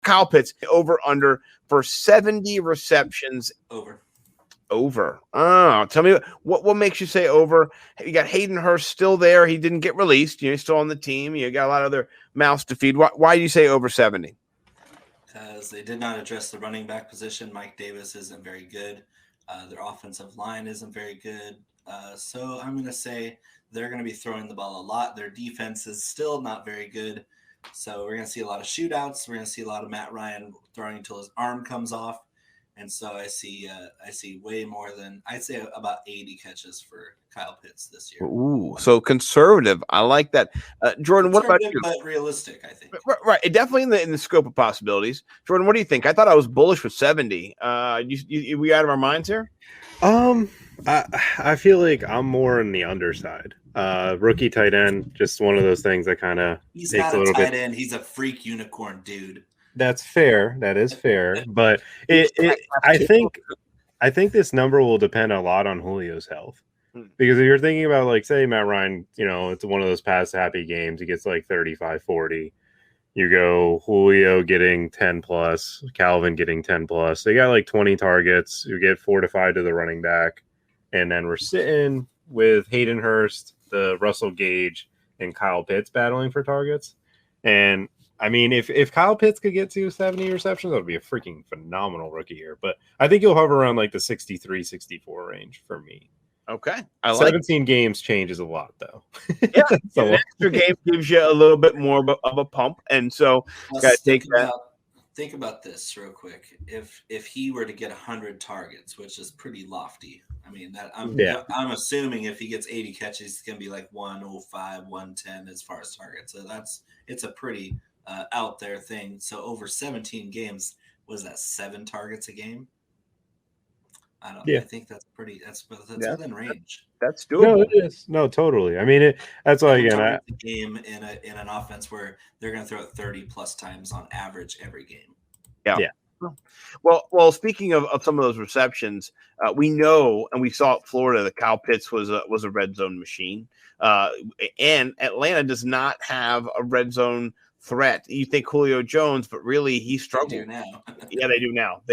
Kyle Pitts, over under for 70 receptions. Over. Oh, tell me what makes you say over? You got Hayden Hurst still there. He didn't get released. He's still on the team. You got a lot of other mouths to feed. Why do you say over 70? Because they did not address the running back position. Mike Davis isn't very good. Their offensive line isn't very good. So I'm going to say they're going to be throwing the ball a lot. Their defense is still not very good. So we're going to see a lot of shootouts. We're going to see a lot of Matt Ryan throwing until his arm comes off. And so I see way more than, I'd say about 80 catches for Kyle Pitts this year. Ooh, so conservative. I like that. Jordan, what about you? But realistic, I think. Right, definitely in the scope of possibilities. Jordan, what do you think? I thought I was bullish with 70. We out of our minds here? I feel like I'm more on the underside. Rookie tight end, just one of those things that kind of takes a little bit. End. He's a freak unicorn, dude. That's fair. That is fair. But I think this number will depend a lot on Julio's health. Because if you're thinking about, like, say Matt Ryan, it's one of those pass happy games. He gets like 35, 40. You go Julio getting 10 plus, Calvin getting 10 plus. They got like 20 targets. You get 4 to 5 to the running back. And then we're sitting with Hayden Hurst, the Russell Gage, and Kyle Pitts battling for targets. And I mean, if Kyle Pitts could get to 70 receptions, that would be a freaking phenomenal rookie year. But I think he'll hover around like the 63, 64 range for me. Okay. 17 games changes a lot, though. Yeah. So an extra game gives you a little bit more of a pump. And so got to take that. Think about this real quick. If he were to get 100 targets, which is pretty lofty. I mean, I'm assuming if he gets 80 catches, it's going to be like 105, 110 as far as targets. So it's a pretty out there thing. So over 17 games, was that 7 targets a game? I don't. Yeah. I think that's pretty. That's within range. That's doable. No, it is. No, totally. I mean, that's why again. The game in an offense where they're going to throw it 30 plus times on average every game. Yeah. Well. Speaking of some of those receptions, we know and we saw at Florida that Kyle Pitts was a red zone machine, and Atlanta does not have a red zone threat. You think Julio Jones, but really he struggled. They do now. Yeah, they do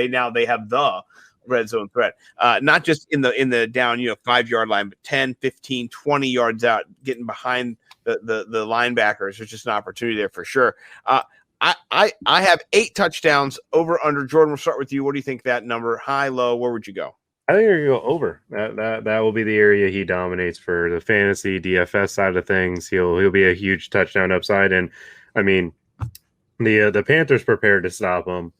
now. They have the red zone threat, not just in the down 5-yard line, but 10, 15, 20 yards out, getting behind the linebackers. There's just an opportunity there for sure. I have 8 touchdowns over under. Jordan, we'll start with you. What do you think that number? High, low? Where would you go? I think you're going to go over. That will be the area he dominates for the fantasy DFS side of things. He'll be a huge touchdown upside, and I mean the Panthers prepared to stop him.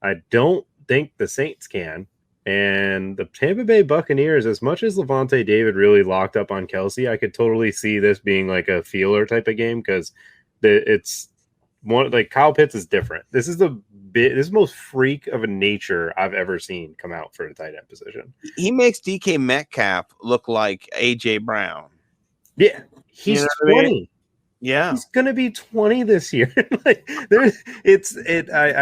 I don't think the Saints can. And the Tampa Bay Buccaneers, as much as Levante David really locked up on Kelsey, I could totally see this being like a feeler type of game because it's one like Kyle Pitts is different. This is the most freak of a nature I've ever seen come out for the tight end position. He makes DK Metcalf look like AJ Brown. Yeah, he's 20. I mean? Yeah, he's gonna be 20 this year. I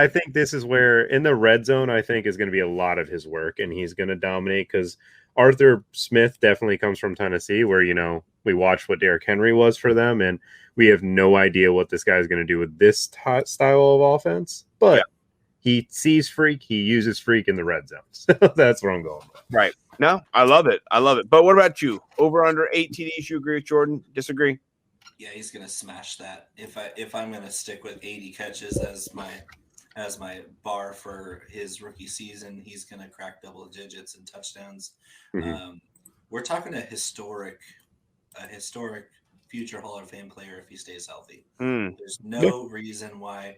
think this is where in the red zone, I think is going to be a lot of his work, and he's going to dominate because Arthur Smith definitely comes from Tennessee, where we watched what Derrick Henry was for them, and we have no idea what this guy is going to do with this style of offense. But he sees freak, he uses freak in the red zone. So that's where I'm going. Right? No, I love it. But what about you? Over under 8 TDs? You agree with Jordan? Disagree? Yeah, he's gonna smash that. If I'm gonna stick with 80 catches as my bar for his rookie season, he's gonna crack double digits in touchdowns. Mm-hmm. We're talking a historic future Hall of Fame player if he stays healthy. There's no reason why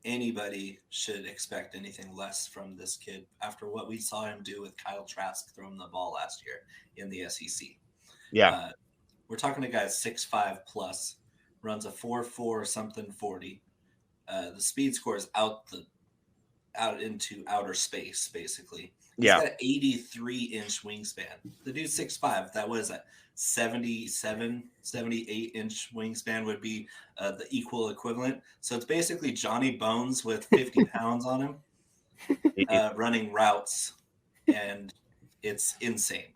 anybody should expect anything less from this kid after what we saw him do with Kyle Trask throwing the ball last year in the SEC. Yeah. We're talking a guy 6'5 plus, runs a 4.4 something 40. The speed score is out into outer space, basically. He's got an 83-inch wingspan. The dude's 6'5. That was a 77, 78-inch wingspan would be the equal equivalent. So it's basically Johnny Bones with 50 pounds on him running routes, and it's insane.